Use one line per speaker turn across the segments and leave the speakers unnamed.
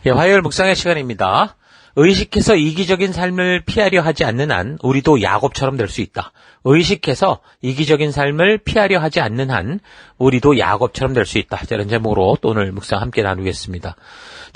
예, 화요일 묵상의 시간입니다. 의식해서 이기적인 삶을 피하려 하지 않는 한 우리도 야곱처럼 될 수 있다. 의식해서 이기적인 삶을 피하려 하지 않는 한 우리도 야곱처럼 될 수 있다. 이런 제목으로 또 오늘 묵상 함께 나누겠습니다.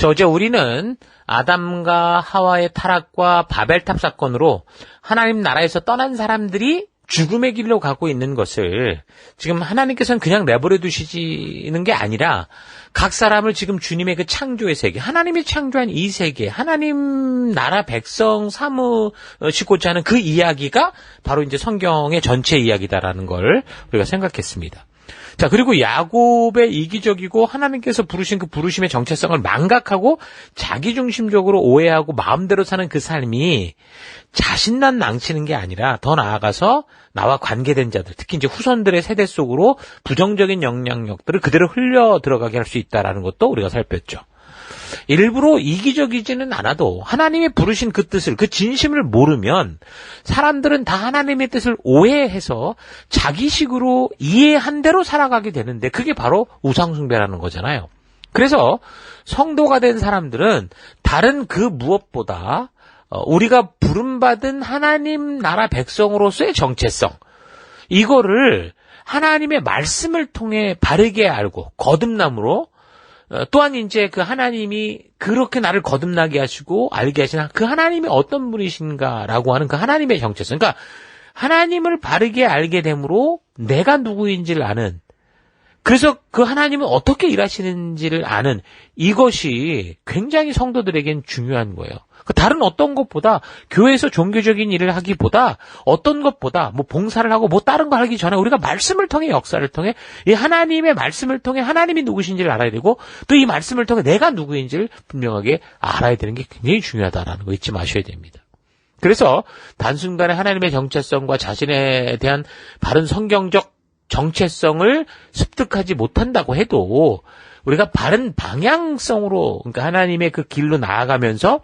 어제 우리는 아담과 하와의 타락과 바벨탑 사건으로 하나님 나라에서 떠난 사람들이 죽음의 길로 가고 있는 것을 지금 하나님께서는 그냥 내버려 두시는 게 아니라 각 사람을 지금 주님의 그 창조의 세계, 하나님이 창조한 이 세계, 하나님 나라 백성 삼으시고자 하는 그 이야기가 바로 이제 성경의 전체 이야기다라는 걸 우리가 생각했습니다. 자, 그리고 야곱의 이기적이고 하나님께서 부르신 그 부르심의 정체성을 망각하고 자기중심적으로 오해하고 마음대로 사는 그 삶이 자신만 망치는 게 아니라 더 나아가서 나와 관계된 자들, 특히 이제 후손들의 세대 속으로 부정적인 영향력들을 그대로 흘려 들어가게 할 수 있다라는 것도 우리가 살폈죠. 일부러 이기적이지는 않아도 하나님이 부르신 그 뜻을, 그 진심을 모르면 사람들은 다 하나님의 뜻을 오해해서 자기식으로 이해한 대로 살아가게 되는데 그게 바로 우상숭배라는 거잖아요. 그래서 성도가 된 사람들은 다른 그 무엇보다 우리가 부름받은 하나님 나라 백성으로서의 정체성, 이거를 하나님의 말씀을 통해 바르게 알고 거듭남으로 또한 이제 그 하나님이 그렇게 나를 거듭나게 하시고 알게 하신 그 하나님이 어떤 분이신가라고 하는 그 하나님의 정체성. 그러니까 하나님을 바르게 알게 됨으로 내가 누구인지를 아는, 그래서 그 하나님은 어떻게 일하시는지를 아는, 이것이 굉장히 성도들에겐 중요한 거예요. 다른 어떤 것보다, 교회에서 종교적인 일을 하기보다, 어떤 것보다 뭐 봉사를 하고 뭐 다른 거 하기 전에 우리가 말씀을 통해, 역사를 통해 이 하나님의 말씀을 통해 하나님이 누구신지를 알아야 되고, 또 이 말씀을 통해 내가 누구인지를 분명하게 알아야 되는 게 굉장히 중요하다라는 거 잊지 마셔야 됩니다. 그래서 단순간에 하나님의 정체성과 자신에 대한 바른 성경적 정체성을 습득하지 못한다고 해도 우리가 바른 방향성으로, 그러니까 하나님의 그 길로 나아가면서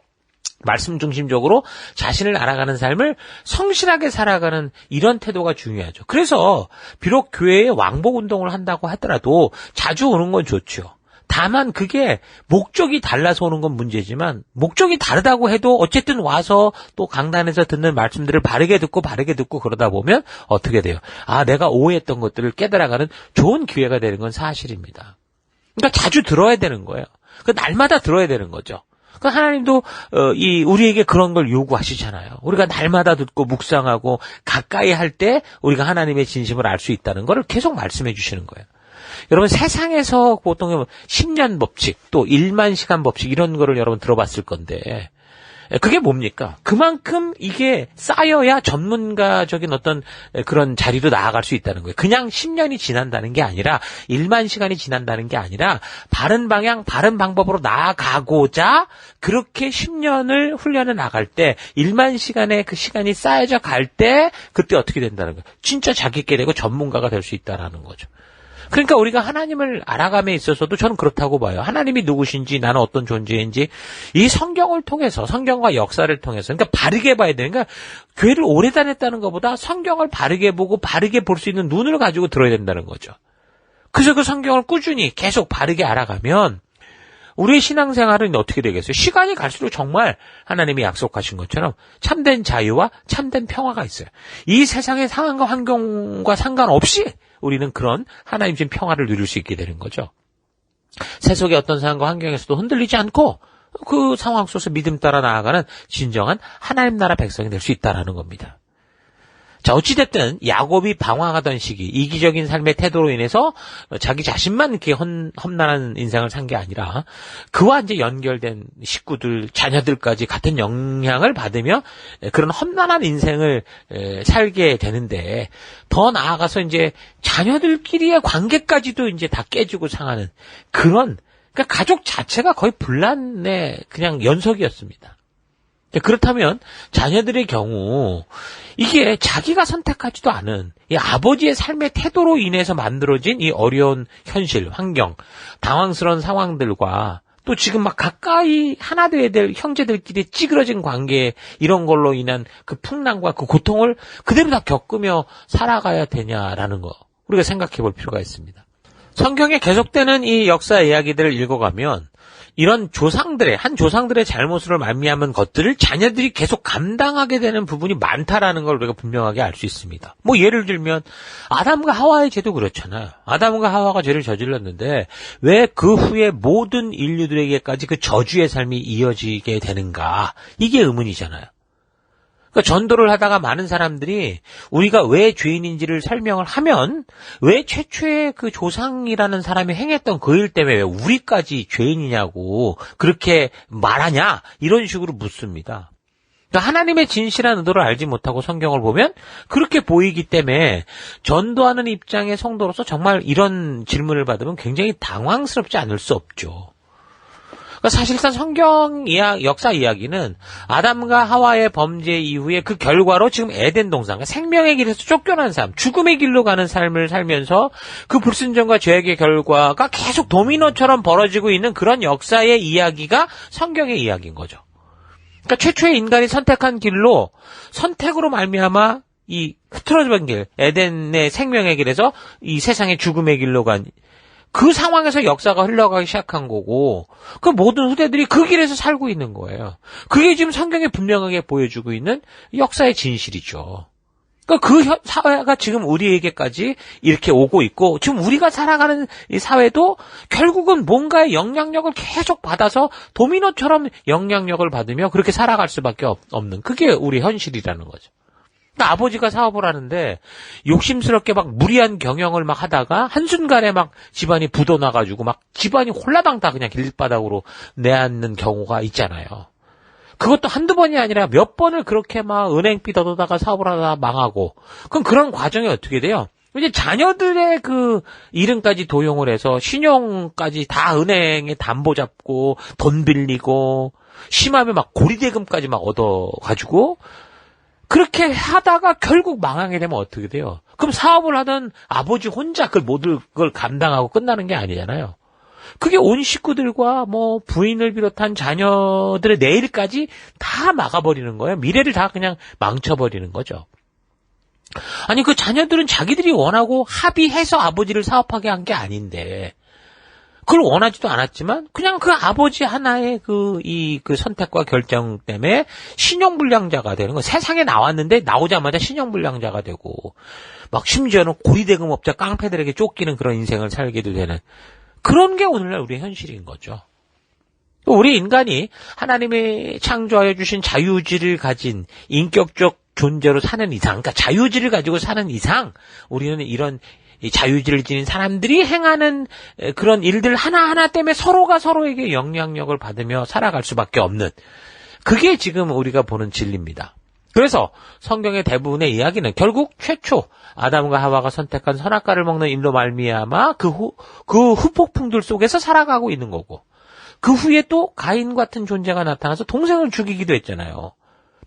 말씀 중심적으로 자신을 알아가는 삶을 성실하게 살아가는 이런 태도가 중요하죠. 그래서 비록 교회에 왕복 운동을 한다고 하더라도 자주 오는 건 좋죠. 다만 그게 목적이 달라서 오는 건 문제지만, 목적이 다르다고 해도 어쨌든 와서 또 강단에서 듣는 말씀들을 바르게 듣고 그러다 보면 어떻게 돼요? 아, 내가 오해했던 것들을 깨달아가는 좋은 기회가 되는 건 사실입니다. 그러니까 자주 들어야 되는 거예요. 그 날마다 들어야 되는 거죠. 그 하나님도 우리에게 그런 걸 요구하시잖아요. 우리가 날마다 듣고 묵상하고 가까이 할 때 우리가 하나님의 진심을 알 수 있다는 걸 계속 말씀해 주시는 거예요. 여러분, 세상에서 보통 10년 법칙, 또 1만 시간 법칙, 이런 거를 여러분 들어봤을 건데, 그게 뭡니까? 그만큼 이게 쌓여야 전문가적인 어떤 그런 자리로 나아갈 수 있다는 거예요. 그냥 10년이 지난다는 게 아니라, 1만 시간이 지난다는 게 아니라, 바른 방향, 바른 방법으로 나아가고자 그렇게 10년을 훈련해 나갈 때, 1만 시간의 그 시간이 쌓여져 갈 때, 그때 어떻게 된다는 거예요? 진짜 자기께 되고 전문가가 될 수 있다는 거죠. 그러니까 우리가 하나님을 알아감에 있어서도 저는 그렇다고 봐요. 하나님이 누구신지, 나는 어떤 존재인지 이 성경을 통해서, 성경과 역사를 통해서, 그러니까 바르게 봐야 돼요. 그러니까 교회를 오래 다녔다는 것보다 성경을 바르게 보고 바르게 볼 수 있는 눈을 가지고 들어야 된다는 거죠. 그래서 그 성경을 꾸준히 계속 바르게 알아가면 우리의 신앙생활은 어떻게 되겠어요? 시간이 갈수록 정말 하나님이 약속하신 것처럼 참된 자유와 참된 평화가 있어요. 이 세상의 상황과 환경과 상관없이 우리는 그런 하나님 신 평화를 누릴 수 있게 되는 거죠. 세속의 어떤 상황과 환경에서도 흔들리지 않고 그 상황 속에서 믿음 따라 나아가는 진정한 하나님 나라 백성이 될 수 있다는 겁니다. 자, 어찌됐든 야곱이 방황하던 시기, 이기적인 삶의 태도로 인해서 자기 자신만 이렇게 험난한 인생을 산 게 아니라 그와 이제 연결된 식구들, 자녀들까지 같은 영향을 받으며 그런 험난한 인생을 살게 되는데, 더 나아가서 이제 자녀들끼리의 관계까지도 이제 다 깨지고 상하는 그런, 그러니까 가족 자체가 거의 분란의 그냥 연속이었습니다. 그렇다면 자녀들의 경우 이게 자기가 선택하지도 않은 이 아버지의 삶의 태도로 인해서 만들어진 이 어려운 현실, 환경, 당황스러운 상황들과 또 지금 막 가까이 하나 되어야 될 형제들끼리 찌그러진 관계, 이런 걸로 인한 그 풍랑과 그 고통을 그대로 다 겪으며 살아가야 되냐라는 거 우리가 생각해 볼 필요가 있습니다. 성경에 계속되는 이 역사 이야기들을 읽어가면 이런 한 조상들의 잘못으로 말미암은 것들을 자녀들이 계속 감당하게 되는 부분이 많다라는 걸 우리가 분명하게 알 수 있습니다. 뭐 예를 들면 아담과 하와의 죄도 그렇잖아요. 아담과 하와가 죄를 저질렀는데 왜 그 후에 모든 인류들에게까지 그 저주의 삶이 이어지게 되는가? 이게 의문이잖아요. 그러니까 전도를 하다가 많은 사람들이 우리가 왜 죄인인지를 설명을 하면 왜 최초의 그 조상이라는 사람이 행했던 그 일 때문에 왜 우리까지 죄인이냐고 그렇게 말하냐 이런 식으로 묻습니다. 그러니까 하나님의 진실한 의도를 알지 못하고 성경을 보면 그렇게 보이기 때문에 전도하는 입장의 성도로서 정말 이런 질문을 받으면 굉장히 당황스럽지 않을 수 없죠. 사실상 성경 역사 이야기는 아담과 하와의 범죄 이후에 그 결과로 지금 에덴 동산, 생명의 길에서 쫓겨난 삶, 죽음의 길로 가는 삶을 살면서 그 불순종과 죄악의 결과가 계속 도미노처럼 벌어지고 있는 그런 역사의 이야기가 성경의 이야기인 거죠. 그러니까 최초의 인간이 선택한 길로 선택으로 말미암아 이 흐트러진 길, 에덴의 생명의 길에서 이 세상의 죽음의 길로 간 그 상황에서 역사가 흘러가기 시작한 거고 그 모든 후대들이 그 길에서 살고 있는 거예요. 그게 지금 성경에 분명하게 보여주고 있는 역사의 진실이죠. 그러니까 그 사회가 지금 우리에게까지 이렇게 오고 있고 지금 우리가 살아가는 이 사회도 결국은 뭔가의 영향력을 계속 받아서 도미노처럼 영향력을 받으며 그렇게 살아갈 수밖에 없는 그게 우리 현실이라는 거죠. 그러니까 아버지가 사업을 하는데 욕심스럽게 막 무리한 경영을 막 하다가 한순간에 막 집안이 부도나가지고 막 집안이 홀라당 다 그냥 길바닥으로 내앉는 경우가 있잖아요. 그것도 한두 번이 아니라 몇 번을 그렇게 막 은행비 걷어다가 사업을 하다 망하고 그럼 그런 과정이 어떻게 돼요? 이제 자녀들의 그 이름까지 도용을 해서 신용까지 다 은행에 담보 잡고 돈 빌리고 심하면 막 고리대금까지 막 얻어가지고 그렇게 하다가 결국 망하게 되면 어떻게 돼요? 그럼 사업을 하던 아버지 혼자 그걸 모든 걸 감당하고 끝나는 게 아니잖아요. 그게 온 식구들과 뭐 부인을 비롯한 자녀들의 내일까지 다 막아버리는 거예요. 미래를 다 그냥 망쳐버리는 거죠. 아니 그 자녀들은 자기들이 원하고 합의해서 아버지를 사업하게 한 게 아닌데 그걸 원하지도 않았지만 그냥 그 아버지 하나의 그 선택과 결정 때문에 신용불량자가 되는 거. 세상에 나왔는데 나오자마자 신용불량자가 되고 막 심지어는 고리대금업자 깡패들에게 쫓기는 그런 인생을 살게도 되는 그런 게 오늘날 우리의 현실인 거죠. 우리 인간이 하나님이 창조하여 주신 자유의지를 가진 인격적 존재로 사는 이상, 그러니까 자유의지를 가지고 사는 이상 우리는 이런 이 자유의지를 지닌 사람들이 행하는 그런 일들 하나하나 때문에 서로가 서로에게 영향력을 받으며 살아갈 수밖에 없는 그게 지금 우리가 보는 진리입니다. 그래서 성경의 대부분의 이야기는 결국 최초 아담과 하와가 선택한 선악과를 먹는 일로 말미암아 그 후폭풍들 속에서 살아가고 있는 거고 그 후에 또 가인 같은 존재가 나타나서 동생을 죽이기도 했잖아요.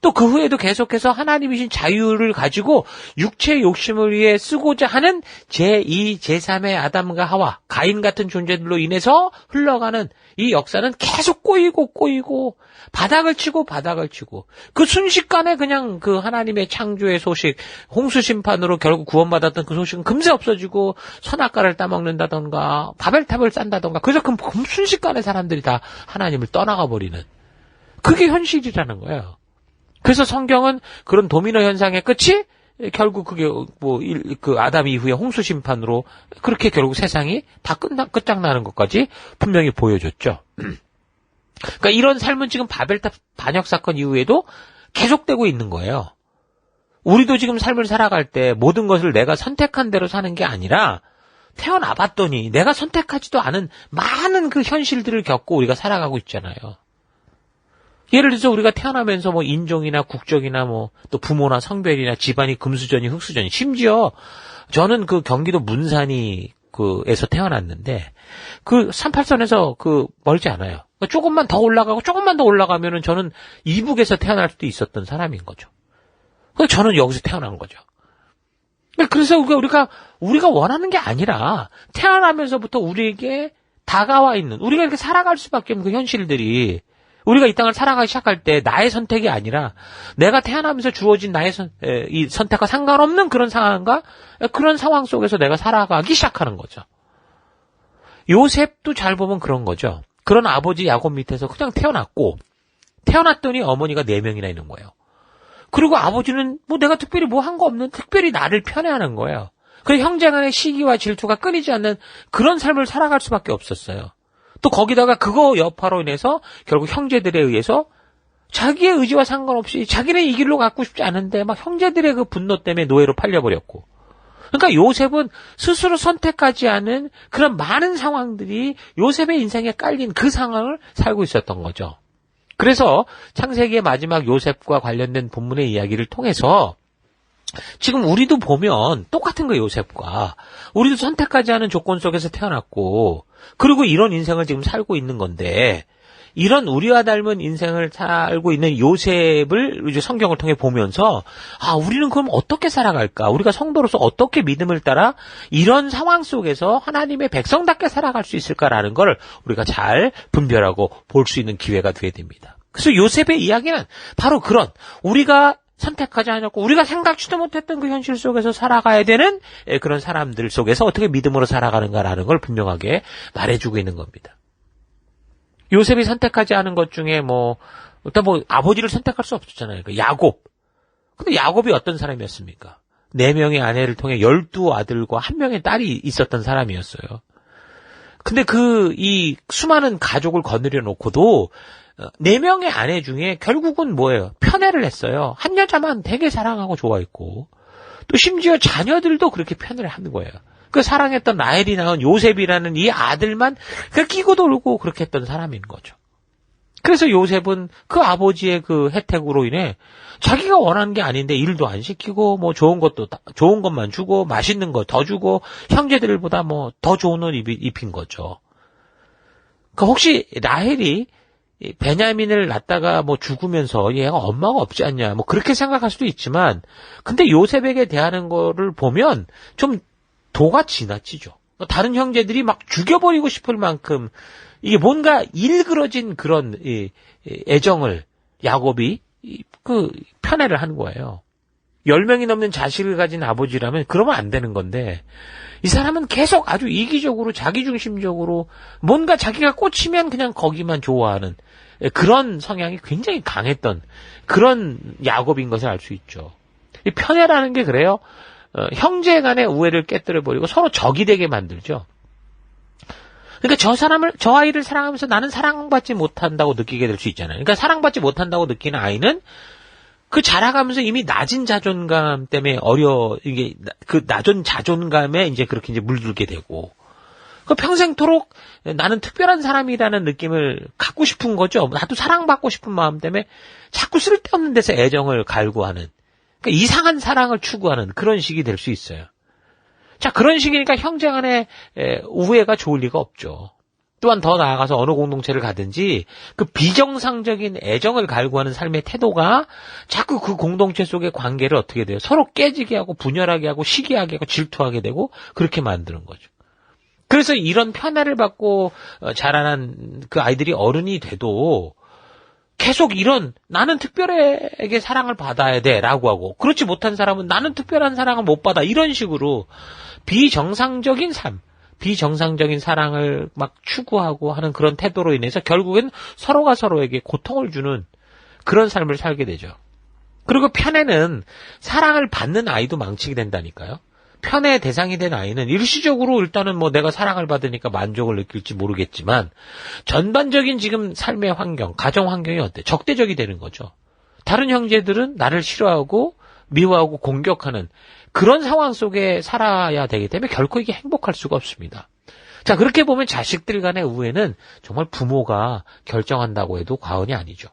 또 그 후에도 계속해서 하나님이신 자유를 가지고 육체의 욕심을 위해 쓰고자 하는 제2, 제3의 아담과 하와, 가인 같은 존재들로 인해서 흘러가는 이 역사는 계속 꼬이고 바닥을 치고 그 순식간에 그냥 그 하나님의 창조의 소식, 홍수 심판으로 결국 구원받았던 그 소식은 금세 없어지고 선악과를 따먹는다던가 바벨탑을 싼다던가 그래서 그 순식간에 사람들이 다 하나님을 떠나가 버리는 그게 현실이라는 거예요. 그래서 성경은 그런 도미노 현상의 끝이 결국 그게 그 아담 이후에 홍수 심판으로 그렇게 결국 세상이 다 끝장나는 것까지 분명히 보여줬죠. 그러니까 이런 삶은 지금 바벨탑 반역 사건 이후에도 계속되고 있는 거예요. 우리도 지금 삶을 살아갈 때 모든 것을 내가 선택한 대로 사는 게 아니라 태어나 봤더니 내가 선택하지도 않은 많은 그 현실들을 겪고 우리가 살아가고 있잖아요. 예를 들어서 우리가 태어나면서 뭐 인종이나 국적이나 뭐 또 부모나 성별이나 집안이 금수저니 흙수저니 심지어 저는 그 경기도 문산이 에서 태어났는데 그 38선에서 멀지 않아요. 조금만 더 올라가면은 저는 이북에서 태어날 수도 있었던 사람인 거죠. 그래서 저는 여기서 태어난 거죠. 그래서 우리가 원하는 게 아니라 태어나면서부터 우리에게 다가와 있는 우리가 이렇게 살아갈 수밖에 없는 그 현실들이 우리가 이 땅을 살아가기 시작할 때 나의 선택이 아니라 내가 태어나면서 주어진 나의 이 선택과 상관없는 그런 상황과 그런 상황 속에서 내가 살아가기 시작하는 거죠. 요셉도 잘 보면 그런 거죠. 그런 아버지 야곱 밑에서 그냥 태어났고, 태어났더니 어머니가 4명이나 있는 거예요. 그리고 아버지는 뭐 내가 특별히 뭐 한 거 없는, 특별히 나를 편애하는 거예요. 그래서 형제 간의 시기와 질투가 끊이지 않는 그런 삶을 살아갈 수밖에 없었어요. 또 거기다가 그거 여파로 인해서 결국 형제들에 의해서 자기의 의지와 상관없이 자기는 이 길로 갖고 싶지 않은데 막 형제들의 그 분노 때문에 노예로 팔려버렸고. 그러니까 요셉은 스스로 선택하지 않은 그런 많은 상황들이 요셉의 인생에 깔린 그 상황을 살고 있었던 거죠. 그래서 창세기의 마지막 요셉과 관련된 본문의 이야기를 통해서 지금 우리도 보면 똑같은 거예요, 요셉과. 우리도 선택하지 않은 조건 속에서 태어났고, 그리고 이런 인생을 지금 살고 있는 건데, 이런 우리와 닮은 인생을 살고 있는 요셉을 이제 성경을 통해 보면서, 우리는 그럼 어떻게 살아갈까? 우리가 성도로서 어떻게 믿음을 따라 이런 상황 속에서 하나님의 백성답게 살아갈 수 있을까라는 걸 우리가 잘 분별하고 볼 수 있는 기회가 되게 됩니다. 그래서 요셉의 이야기는 바로 그런, 우리가 선택하지 않았고 우리가 생각지도 못했던 그 현실 속에서 살아가야 되는 그런 사람들 속에서 어떻게 믿음으로 살아가는가라는 걸 분명하게 말해주고 있는 겁니다. 요셉이 선택하지 않은 것 중에 일단 아버지를 선택할 수 없었잖아요. 야곱. 근데 야곱이 어떤 사람이었습니까? 4명의 아내를 통해 12아들과 1명의 딸이 있었던 사람이었어요. 근데 이 수많은 가족을 거느려 놓고도 4명의 아내 중에 결국은 뭐예요? 편애를 했어요. 한 여자만 되게 사랑하고 좋아했고, 또 심지어 자녀들도 그렇게 편애를 하는 거예요. 그 사랑했던 라헬이 낳은 요셉이라는 이 아들만 끼고 돌고 그렇게 했던 사람인 거죠. 그래서 요셉은 그 아버지의 그 혜택으로 인해 자기가 원하는 게 아닌데 일도 안 시키고 좋은 것만 주고 맛있는 거 더 주고 형제들보다 더 좋은 옷 입힌 거죠. 혹시 라헬이 베냐민을 낳다가 죽으면서 얘가 엄마가 없지 않냐 그렇게 생각할 수도 있지만, 근데 요셉에게 대하는 거를 보면 좀 도가 지나치죠. 다른 형제들이 막 죽여버리고 싶을 만큼 이게 뭔가 일그러진 그런 애정을 야곱이 편애를 하는 거예요. 10명이 넘는 자식을 가진 아버지라면 그러면 안 되는 건데, 이 사람은 계속 아주 이기적으로 자기중심적으로 뭔가 자기가 꽂히면 그냥 거기만 좋아하는 그런 성향이 굉장히 강했던 그런 야곱인 것을 알 수 있죠. 이 편애라는 게 그래요. 형제 간의 우애를 깨뜨려버리고 서로 적이 되게 만들죠. 그러니까 저 아이를 사랑하면서 나는 사랑받지 못한다고 느끼게 될 수 있잖아요. 그러니까 사랑받지 못한다고 느끼는 아이는 그 자라가면서 이미 낮은 자존감 때문에 이게 그 낮은 자존감에 이제 그렇게 이제 물들게 되고, 그 평생토록 나는 특별한 사람이라는 느낌을 갖고 싶은 거죠. 나도 사랑받고 싶은 마음 때문에 자꾸 쓸데없는 데서 애정을 갈구하는, 그러니까 이상한 사랑을 추구하는 그런 식이 될 수 있어요. 자, 그런 식이니까 형제 간의 우애가 좋을 리가 없죠. 또한 더 나아가서 어느 공동체를 가든지 그 비정상적인 애정을 갈구하는 삶의 태도가 자꾸 그 공동체 속의 관계를 어떻게 돼요? 서로 깨지게 하고 분열하게 하고 시기하게 하고 질투하게 되고 그렇게 만드는 거죠. 그래서 이런 편애를 받고 자라난 그 아이들이 어른이 돼도 계속 이런 나는 특별하게 사랑을 받아야 돼라고 하고, 그렇지 못한 사람은 나는 특별한 사랑을 못 받아, 이런 식으로 비정상적인 삶, 비정상적인 사랑을 막 추구하고 하는 그런 태도로 인해서 결국엔 서로가 서로에게 고통을 주는 그런 삶을 살게 되죠. 그리고 편애는 사랑을 받는 아이도 망치게 된다니까요. 편애의 대상이 된 아이는 일시적으로 일단은 내가 사랑을 받으니까 만족을 느낄지 모르겠지만, 전반적인 지금 삶의 환경, 가정 환경이 어때? 적대적이 되는 거죠. 다른 형제들은 나를 싫어하고 미워하고 공격하는 그런 상황 속에 살아야 되기 때문에 결코 이게 행복할 수가 없습니다. 자, 그렇게 보면 자식들 간의 우애는 정말 부모가 결정한다고 해도 과언이 아니죠.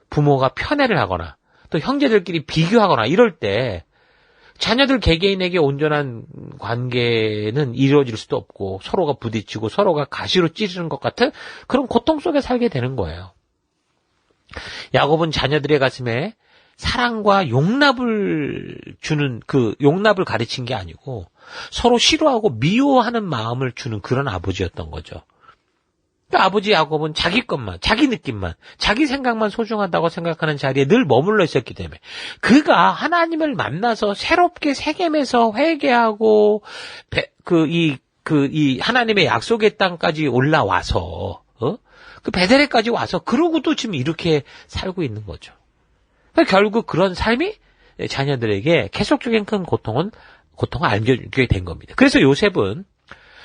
부모가 편애를 하거나 또 형제들끼리 비교하거나 이럴 때 자녀들 개개인에게 온전한 관계는 이루어질 수도 없고, 서로가 부딪히고 서로가 가시로 찌르는 것 같은 그런 고통 속에 살게 되는 거예요. 야곱은 자녀들의 가슴에 사랑과 용납을 주는, 그 용납을 가르친 게 아니고 서로 싫어하고 미워하는 마음을 주는 그런 아버지였던 거죠. 그러니까 아버지 야곱은 자기 것만, 자기 느낌만, 자기 생각만 소중하다고 생각하는 자리에 늘 머물러 있었기 때문에, 그가 하나님을 만나서 새롭게 세겜에서 회개하고 이 하나님의 약속의 땅까지 올라와서 그 베델에까지 와서 그러고도 지금 이렇게 살고 있는 거죠. 그러니까 결국 그런 삶이 자녀들에게 계속적인 큰 고통을 안겨주게 된 겁니다. 그래서 요셉은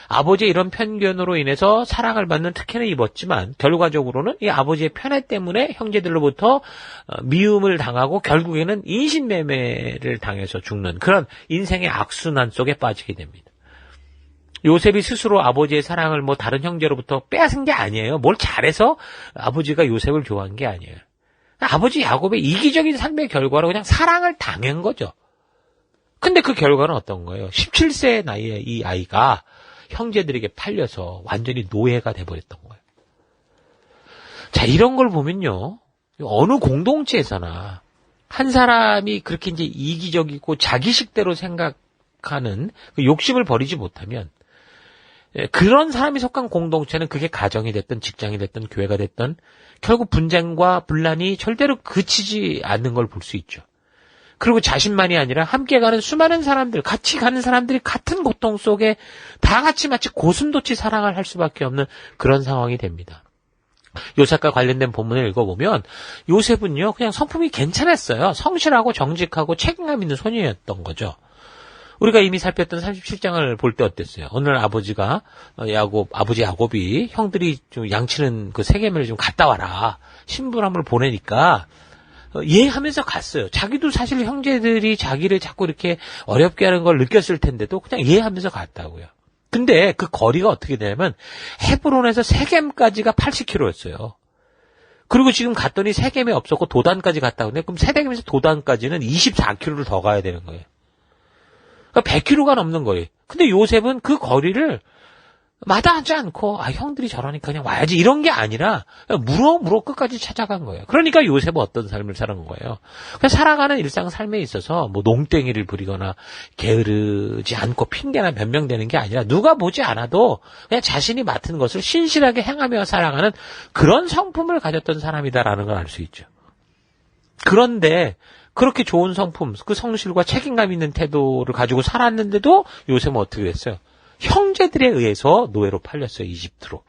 아버지의 이런 편견으로 인해서 사랑을 받는 특혜는 입었지만 결과적으로는 이 아버지의 편애 때문에 형제들로부터 미움을 당하고 결국에는 인신매매를 당해서 죽는 그런 인생의 악순환 속에 빠지게 됩니다. 요셉이 스스로 아버지의 사랑을 다른 형제로부터 빼앗은 게 아니에요. 뭘 잘해서 아버지가 요셉을 좋아한 게 아니에요. 아버지 야곱의 이기적인 삶의 결과로 그냥 사랑을 당한 거죠. 근데 그 결과는 어떤 거예요? 17세 나이에 이 아이가 형제들에게 팔려서 완전히 노예가 돼버렸던 거예요. 자, 이런 걸 보면요. 어느 공동체에서나 한 사람이 그렇게 이제 이기적이고 자기식대로 생각하는 그 욕심을 버리지 못하면 그런 사람이 속한 공동체는 그게 가정이 됐든 직장이 됐든 교회가 됐든 결국 분쟁과 분란이 절대로 그치지 않는 걸 볼 수 있죠. 그리고 자신만이 아니라 함께 가는 수많은 사람들, 같이 가는 사람들이 같은 고통 속에 다 같이 마치 고슴도치 사랑을 할 수밖에 없는 그런 상황이 됩니다. 요셉과 관련된 본문을 읽어보면 요셉은요 그냥 성품이 괜찮았어요. 성실하고 정직하고 책임감 있는 소년이었던 거죠. 우리가 이미 살폈던 37장을 볼 때 어땠어요? 오늘 아버지 야곱이 형들이 좀 양치는 그 세겜을 좀 갔다 와라. 신부람을 보내니까 예 하면서 갔어요. 자기도 사실 형제들이 자기를 자꾸 이렇게 어렵게 하는 걸 느꼈을 텐데도 그냥 예 하면서 갔다고요. 근데 그 거리가 어떻게 되냐면 헤브론에서 세겜까지가 80km였어요. 그리고 지금 갔더니 세겜이 없었고 도단까지 갔다 오는데 그럼 세겜에서 도단까지는 24km를 더 가야 되는 거예요. 그러니까 100km가 넘는 거예요. 근데 요셉은 그 거리를 마다하지 않고 형들이 저러니까 그냥 와야지 이런 게 아니라 물어 끝까지 찾아간 거예요. 그러니까 요셉은 어떤 삶을 살은 거예요. 그냥 살아가는 일상 삶에 있어서 농땡이를 부리거나 게으르지 않고 핑계나 변명되는 게 아니라 누가 보지 않아도 그냥 자신이 맡은 것을 신실하게 행하며 살아가는 그런 성품을 가졌던 사람이다라는 걸 알 수 있죠. 그런데 그렇게 좋은 성품, 그 성실과 책임감 있는 태도를 가지고 살았는데도 요셉은 어떻게 됐어요? 형제들에 의해서 노예로 팔렸어요, 이집트로.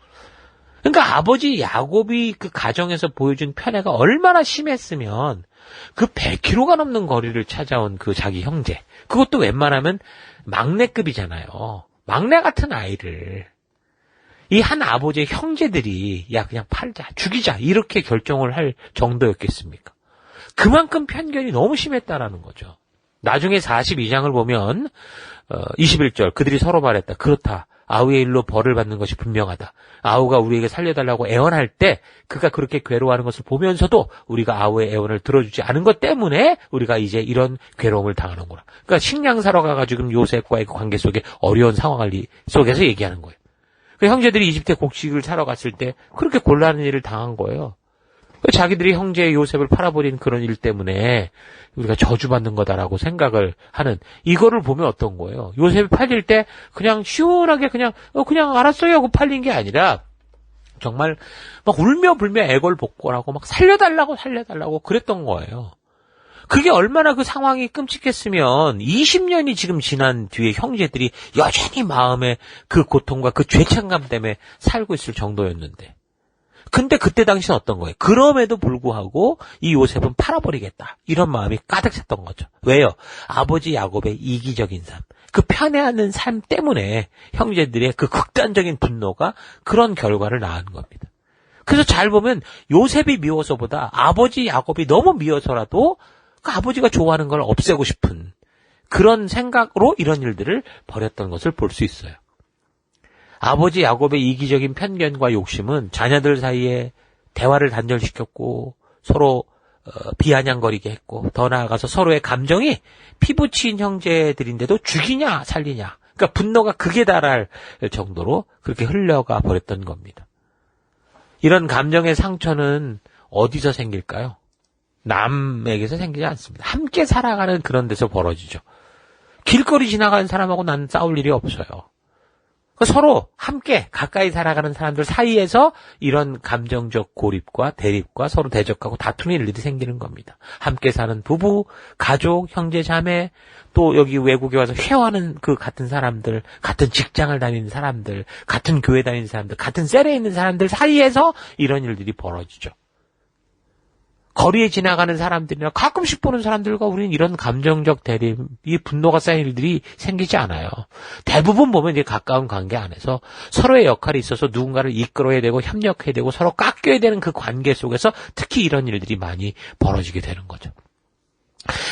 그러니까 아버지 야곱이 그 가정에서 보여준 편애가 얼마나 심했으면 그 100km가 넘는 거리를 찾아온 그 자기 형제. 그것도 웬만하면 막내급이잖아요. 막내 같은 아이를. 이 한 아버지의 형제들이 그냥 팔자, 죽이자 이렇게 결정을 할 정도였겠습니까? 그만큼 편견이 너무 심했다라는 거죠. 나중에 42장을 보면 21절 그들이 서로 말했다. 그렇다. 아우의 일로 벌을 받는 것이 분명하다. 아우가 우리에게 살려달라고 애원할 때 그가 그렇게 괴로워하는 것을 보면서도 우리가 아우의 애원을 들어주지 않은 것 때문에 우리가 이제 이런 괴로움을 당하는구나. 그러니까 식량 사러 가가지고 요셉과의 관계 속에 어려운 상황을 속에서 얘기하는 거예요. 그 형제들이 이집트에 곡식을 사러 갔을 때 그렇게 곤란한 일을 당한 거예요. 자기들이 형제 요셉을 팔아버린 그런 일 때문에 우리가 저주받는 거다라고 생각을 하는 이거를 보면 어떤 거예요? 요셉이 팔릴 때 그냥 시원하게 그냥 알았어요 하고 팔린 게 아니라 정말 막 울며 불며 애걸복걸하고 막 살려달라고 그랬던 거예요. 그게 얼마나 그 상황이 끔찍했으면 20년이 지금 지난 뒤에 형제들이 여전히 마음에 그 고통과 그 죄책감 때문에 살고 있을 정도였는데 근데 그때 당시는 어떤 거예요? 그럼에도 불구하고 이 요셉은 팔아버리겠다. 이런 마음이 가득 찼던 거죠. 왜요? 아버지 야곱의 이기적인 삶, 그 편애하는 삶 때문에 형제들의 그 극단적인 분노가 그런 결과를 낳은 겁니다. 그래서 잘 보면 요셉이 미워서보다 아버지 야곱이 너무 미워서라도 그 아버지가 좋아하는 걸 없애고 싶은 그런 생각으로 이런 일들을 벌였던 것을 볼 수 있어요. 아버지 야곱의 이기적인 편견과 욕심은 자녀들 사이에 대화를 단절시켰고 서로 비아냥거리게 했고 더 나아가서 서로의 감정이 피부치인 형제들인데도 죽이냐 살리냐 그러니까 분노가 극에 달할 정도로 그렇게 흘러가 버렸던 겁니다. 이런 감정의 상처는 어디서 생길까요? 남에게서 생기지 않습니다. 함께 살아가는 그런 데서 벌어지죠. 길거리 지나가는 사람하고 나는 싸울 일이 없어요. 서로 함께 가까이 살아가는 사람들 사이에서 이런 감정적 고립과 대립과 서로 대적하고 다투는 일들이 생기는 겁니다. 함께 사는 부부, 가족, 형제, 자매, 또 여기 외국에 와서 회화하는 그 같은 사람들, 같은 직장을 다니는 사람들, 같은 교회 다니는 사람들, 같은 셀에 있는 사람들 사이에서 이런 일들이 벌어지죠. 거리에 지나가는 사람들이나 가끔씩 보는 사람들과 우리는 이런 감정적 대립이 분노가 쌓인 일들이 생기지 않아요. 대부분 보면 이제 가까운 관계 안에서 서로의 역할이 있어서 누군가를 이끌어야 되고 협력해야 되고 서로 깎여야 되는 그 관계 속에서 특히 이런 일들이 많이 벌어지게 되는 거죠.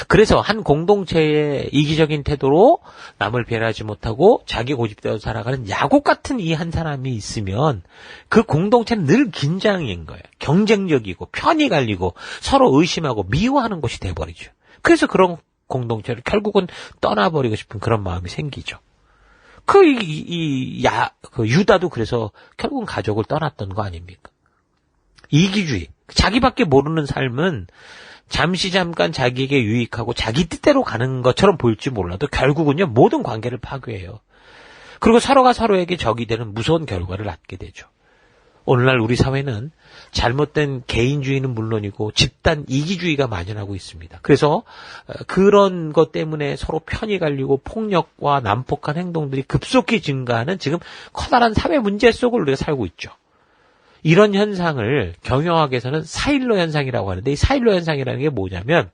그래서 한 공동체의 이기적인 태도로 남을 배려하지 못하고 자기 고집대로 살아가는 야곱 같은 이 한 사람이 있으면 그 공동체는 늘 긴장인 거예요. 경쟁적이고 편이 갈리고 서로 의심하고 미워하는 것이 돼버리죠. 그래서 그런 공동체를 결국은 떠나버리고 싶은 그런 마음이 생기죠. 유다도 그래서 결국은 가족을 떠났던 거 아닙니까? 이기주의, 자기밖에 모르는 삶은 잠깐 자기에게 유익하고 자기 뜻대로 가는 것처럼 보일지 몰라도 결국은요 모든 관계를 파괴해요. 그리고 서로가 서로에게 적이 되는 무서운 결과를 낳게 되죠. 오늘날 우리 사회는 잘못된 개인주의는 물론이고 집단 이기주의가 만연하고 있습니다. 그래서 그런 것 때문에 서로 편이 갈리고 폭력과 난폭한 행동들이 급속히 증가하는 지금 커다란 사회 문제 속을 우리가 살고 있죠. 이런 현상을 경영학에서는 사일로 현상이라고 하는데 이 사일로 현상이라는 게 뭐냐면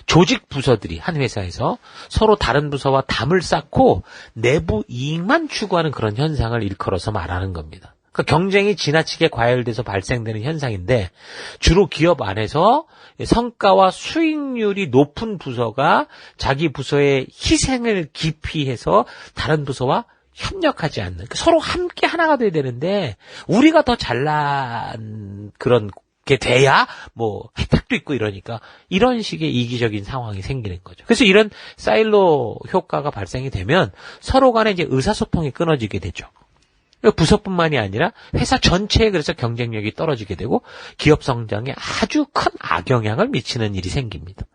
조직 부서들이 한 회사에서 서로 다른 부서와 담을 쌓고 내부 이익만 추구하는 그런 현상을 일컬어서 말하는 겁니다. 그러니까 경쟁이 지나치게 과열돼서 발생되는 현상인데 주로 기업 안에서 성과와 수익률이 높은 부서가 자기 부서의 희생을 기피해서 다른 부서와 협력하지 않는, 서로 함께 하나가 돼야 되는데 우리가 더 잘난 그런 게 돼야 뭐 혜택도 있고 이러니까 이런 식의 이기적인 상황이 생기는 거죠. 그래서 이런 사일로 효과가 발생이 되면 서로 간에 이제 의사소통이 끊어지게 되죠. 부서뿐만이 아니라 회사 전체에 그래서 경쟁력이 떨어지게 되고 기업 성장에 아주 큰 악영향을 미치는 일이 생깁니다.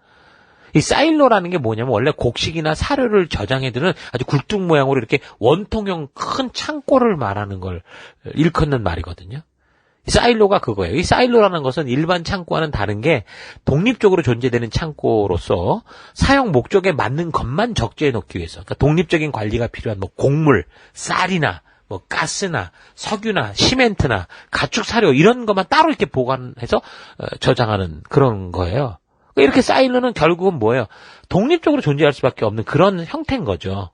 이 사일로라는 게 뭐냐면 원래 곡식이나 사료를 저장해두는 아주 굴뚝 모양으로 이렇게 원통형 큰 창고를 말하는 걸 일컫는 말이거든요. 이 사일로가 그거예요. 이 사일로라는 것은 일반 창고와는 다른 게 독립적으로 존재되는 창고로서 사용 목적에 맞는 것만 적재해 놓기 위해서, 그러니까 독립적인 관리가 필요한 뭐 곡물, 쌀이나 뭐 가스나 석유나 시멘트나 가축 사료 이런 것만 따로 이렇게 보관해서 저장하는 그런 거예요. 이렇게 사일로는 결국은 뭐예요? 독립적으로 존재할 수밖에 없는 그런 형태인 거죠.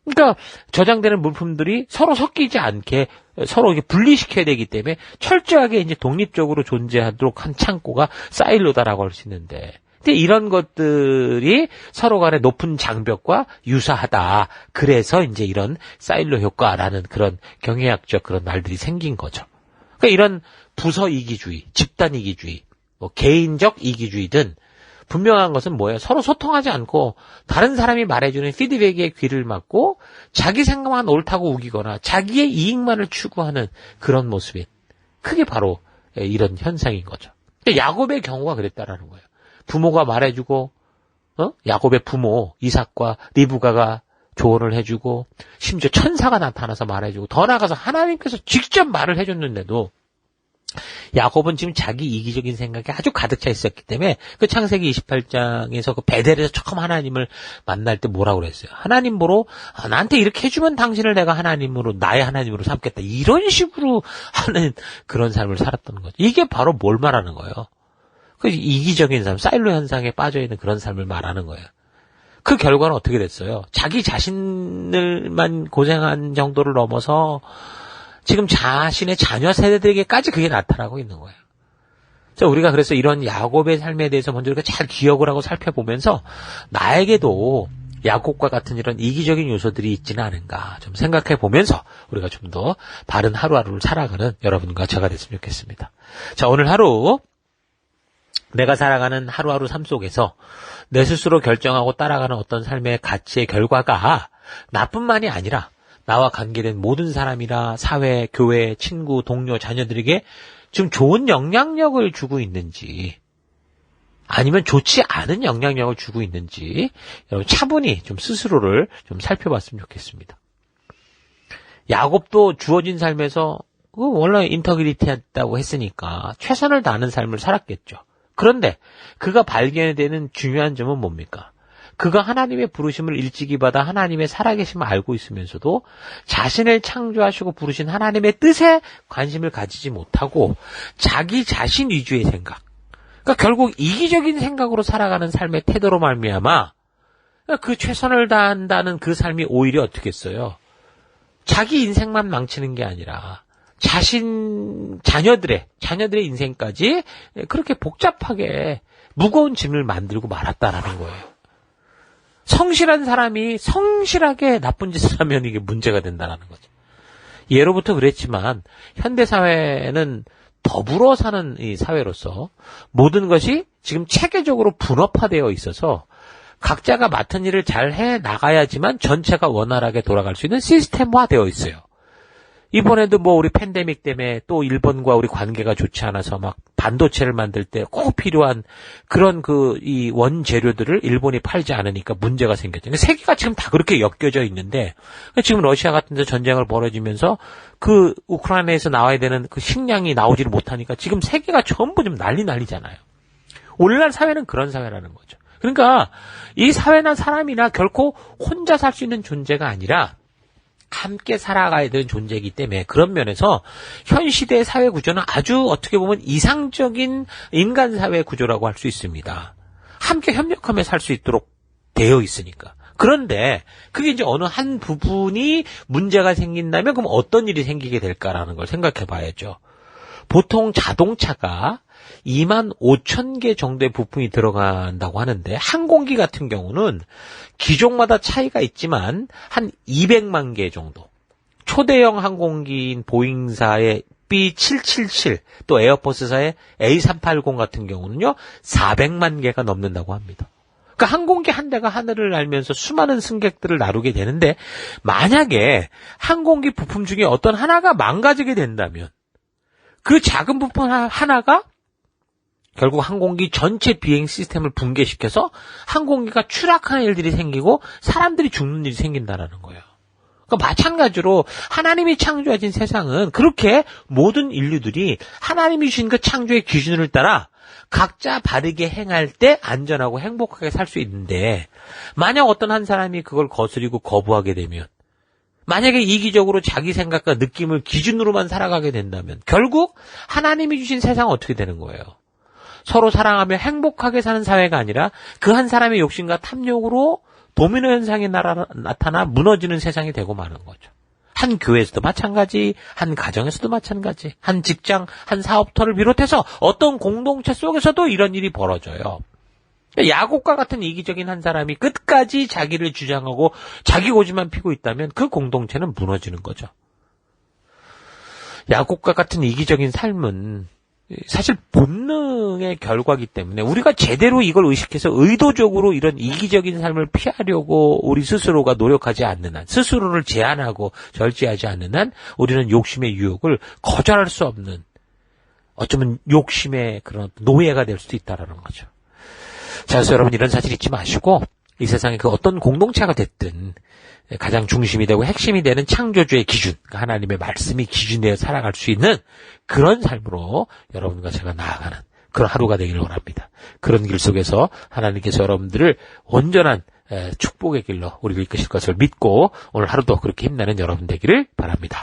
그러니까 저장되는 물품들이 서로 섞이지 않게 서로 이렇게 분리시켜야 되기 때문에 철저하게 이제 독립적으로 존재하도록 한 창고가 사일로다라고 할 수 있는데, 근데 이런 것들이 서로 간의 높은 장벽과 유사하다. 그래서 이제 이런 사일로 효과라는 그런 경영학적 그런 말들이 생긴 거죠. 그러니까 이런 부서 이기주의, 집단 이기주의, 뭐 개인적 이기주의든 분명한 것은 뭐예요? 서로 소통하지 않고 다른 사람이 말해주는 피드백에 귀를 막고 자기 생각만 옳다고 우기거나 자기의 이익만을 추구하는 그런 모습이 그게 바로 이런 현상인 거죠. 야곱의 경우가 그랬다라는 거예요. 부모가 말해주고 야곱의 부모 이삭과 리브가가 조언을 해주고 심지어 천사가 나타나서 말해주고 더 나아가서 하나님께서 직접 말을 해줬는데도 야곱은 지금 자기 이기적인 생각이 아주 가득 차 있었기 때문에 그 창세기 28장에서 그 베델에서 처음 하나님을 만날 때 뭐라고 그랬어요? 하나님 보러 나한테 이렇게 해주면 당신을 내가 하나님으로 나의 하나님으로 삼겠다. 이런 식으로 하는 그런 삶을 살았던 거죠. 이게 바로 뭘 말하는 거예요? 그 이기적인 삶, 사일로 현상에 빠져있는 그런 삶을 말하는 거예요. 그 결과는 어떻게 됐어요? 자기 자신을만 고생한 정도를 넘어서 지금 자신의 자녀 세대들에게까지 그게 나타나고 있는 거예요. 자, 우리가 그래서 이런 야곱의 삶에 대해서 먼저 우리가 잘 기억을 하고 살펴보면서 나에게도 야곱과 같은 이런 이기적인 요소들이 있지는 않은가 좀 생각해 보면서 우리가 좀 더 바른 하루하루를 살아가는 여러분과 제가 됐으면 좋겠습니다. 자, 오늘 하루 내가 살아가는 하루하루 삶 속에서 내 스스로 결정하고 따라가는 어떤 삶의 가치의 결과가 나뿐만이 아니라 나와 관계된 모든 사람이나 사회, 교회, 친구, 동료, 자녀들에게 좀 좋은 영향력을 주고 있는지 아니면 좋지 않은 영향력을 주고 있는지 여러분 차분히 좀 스스로를 좀 살펴봤으면 좋겠습니다. 야곱도 주어진 삶에서 원래 인터그리티했다고 했으니까 최선을 다하는 삶을 살았겠죠. 그런데 그가 발견되는 중요한 점은 뭡니까? 그가 하나님의 부르심을 일찍이 받아 하나님의 살아계심을 알고 있으면서도 자신을 창조하시고 부르신 하나님의 뜻에 관심을 가지지 못하고 자기 자신 위주의 생각, 그러니까 결국 이기적인 생각으로 살아가는 삶의 태도로 말미암아 그 최선을 다한다는 그 삶이 오히려 어떻게 했어요? 자기 인생만 망치는 게 아니라 자녀들의 인생까지 그렇게 복잡하게 무거운 짐을 만들고 말았다라는 거예요. 성실한 사람이 성실하게 나쁜 짓을 하면 이게 문제가 된다는 거죠. 예로부터 그랬지만 현대사회는 더불어 사는 이 사회로서 모든 것이 지금 체계적으로 분업화되어 있어서 각자가 맡은 일을 잘 해 나가야지만 전체가 원활하게 돌아갈 수 있는 시스템화되어 있어요. 이번에도 우리 팬데믹 때문에 또 일본과 우리 관계가 좋지 않아서 막 반도체를 만들 때 꼭 필요한 그런 이 원재료들을 일본이 팔지 않으니까 문제가 생겼죠. 세계가 지금 다 그렇게 엮여져 있는데 지금 러시아 같은 데 전쟁을 벌어지면서 그 우크라이나에서 나와야 되는 그 식량이 나오지를 못하니까 지금 세계가 전부 좀 난리잖아요. 오늘날 사회는 그런 사회라는 거죠. 그러니까 이 사회나 사람이나 결코 혼자 살 수 있는 존재가 아니라 함께 살아가야 되는 존재이기 때문에 그런 면에서 현 시대의 사회 구조는 아주 어떻게 보면 이상적인 인간 사회 구조라고 할 수 있습니다. 함께 협력하며 살 수 있도록 되어 있으니까. 그런데 그게 이제 어느 한 부분이 문제가 생긴다면 그럼 어떤 일이 생기게 될까라는 걸 생각해 봐야죠. 보통 자동차가 25,000개 정도의 부품이 들어간다고 하는데 항공기 같은 경우는 기종마다 차이가 있지만 한 200만 개 정도. 초대형 항공기인 보잉사의 B777 또 에어버스사의 A380 같은 경우는요 400만 개가 넘는다고 합니다. 그러니까 항공기 한 대가 하늘을 날면서 수많은 승객들을 나르게 되는데 만약에 항공기 부품 중에 어떤 하나가 망가지게 된다면 그 작은 부품 하나가 결국 항공기 전체 비행 시스템을 붕괴시켜서 항공기가 추락하는 일들이 생기고 사람들이 죽는 일이 생긴다라는 거예요. 그러니까 마찬가지로 하나님이 창조하신 세상은 그렇게 모든 인류들이 하나님이 주신 그 창조의 기준을 따라 각자 바르게 행할 때 안전하고 행복하게 살 수 있는데 만약 어떤 한 사람이 그걸 거스리고 거부하게 되면 만약에 이기적으로 자기 생각과 느낌을 기준으로만 살아가게 된다면 결국 하나님이 주신 세상은 어떻게 되는 거예요? 서로 사랑하며 행복하게 사는 사회가 아니라 그 한 사람의 욕심과 탐욕으로 도미노 현상이 나타나 무너지는 세상이 되고 마는 거죠. 한 교회에서도 마찬가지, 한 가정에서도 마찬가지, 한 직장, 한 사업터를 비롯해서 어떤 공동체 속에서도 이런 일이 벌어져요. 야곱과 같은 이기적인 한 사람이 끝까지 자기를 주장하고 자기 고집만 피고 있다면 그 공동체는 무너지는 거죠. 야곱과 같은 이기적인 삶은 사실 본능의 결과이기 때문에 우리가 제대로 이걸 의식해서 의도적으로 이런 이기적인 삶을 피하려고 우리 스스로가 노력하지 않는 한, 스스로를 제한하고 절제하지 않는 한 우리는 욕심의 유혹을 거절할 수 없는 어쩌면 욕심의 그런 노예가 될 수도 있다라는 거죠. 자, 그래서 여러분 이런 사실 잊지 마시고 이 세상에 그 어떤 공동체가 됐든 가장 중심이 되고 핵심이 되는 창조주의 기준, 그러니까 하나님의 말씀이 기준되어 살아갈 수 있는 그런 삶으로 여러분과 제가 나아가는 그런 하루가 되기를 원합니다. 그런 길 속에서 하나님께서 여러분들을 온전한 축복의 길로 우리를 이끄실 것을 믿고 오늘 하루도 그렇게 힘내는 여러분 되기를 바랍니다.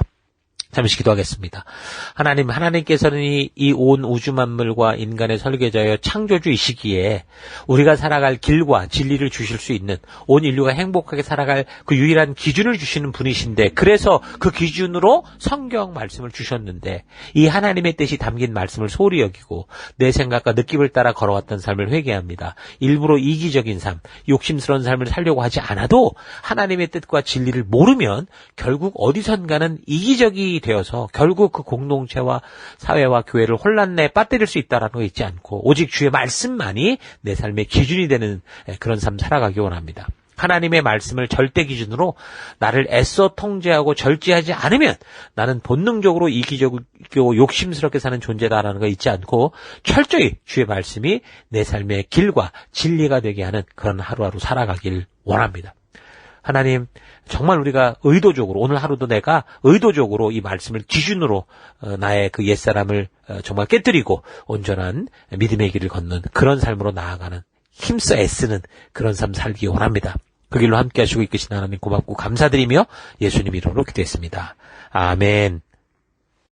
잠시 기도하겠습니다. 하나님께서는 이 온 우주 만물과 인간의 설계자여 창조주이시기에 우리가 살아갈 길과 진리를 주실 수 있는 온 인류가 행복하게 살아갈 그 유일한 기준을 주시는 분이신데 그래서 그 기준으로 성경 말씀을 주셨는데 이 하나님의 뜻이 담긴 말씀을 소홀히 여기고 내 생각과 느낌을 따라 걸어왔던 삶을 회개합니다. 일부러 이기적인 삶, 욕심스러운 삶을 살려고 하지 않아도 하나님의 뜻과 진리를 모르면 결국 어디선가는 이기적이 되어서 결국 그 공동체와 사회와 교회를 혼란에 빠뜨릴 수 있다는 거 잊지 않고 오직 주의 말씀만이 내 삶의 기준이 되는 그런 삶 살아가기 원합니다. 하나님의 말씀을 절대 기준으로 나를 애써 통제하고 절제하지 않으면 나는 본능적으로 이기적이고 욕심스럽게 사는 존재다라는 거 잊지 않고 철저히 주의 말씀이 내 삶의 길과 진리가 되게 하는 그런 하루하루 살아가길 원합니다. 하나님, 정말 우리가 의도적으로, 오늘 하루도 내가 의도적으로 이 말씀을 기준으로 나의 그 옛사람을 정말 깨뜨리고 온전한 믿음의 길을 걷는 그런 삶으로 나아가는, 힘써 애쓰는 그런 삶 살기 원합니다. 그 길로 함께 하시고 이끄신 하나님 고맙고 감사드리며 예수님 이름으로 기도했습니다. 아멘.